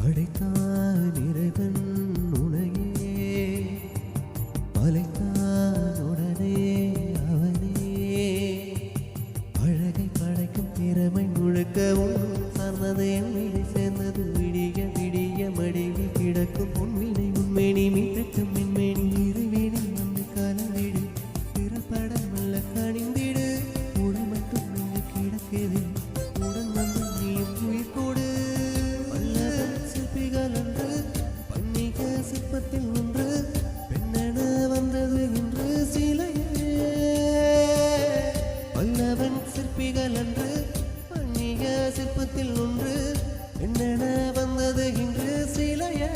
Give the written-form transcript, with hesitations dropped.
படைத்தான் இறைவன் உனையே பலைத்தான் உடனே அவனே அழகை படைக்கும் திறமை முழுக்க உன்னும் சார்ந்தது என் சேர்ந்தது விடிய விடிய மடிவில் கிடக்கும் பொன்வினை உண்மேனி மீட்டட்டும் மென்மேனி இருவேணி வந்து கலந்திடு திறப்படம் நல்ல கணிந்திடு உடல் மட்டும் இங்கு கிடக்குது உடன் வந்து நீயும் உயிர் கொடு வல்லவன் சிற்பிகள் என்று பன்னிக சிற்பத்தில் ஒன்று பெண்ணென வந்தது என்று சிலையே வல்லவன் சிற்பிகள் என்று பன்னிக சிற்பத்தில் ஒன்று பெண்ணென வந்தது என்று சிலையே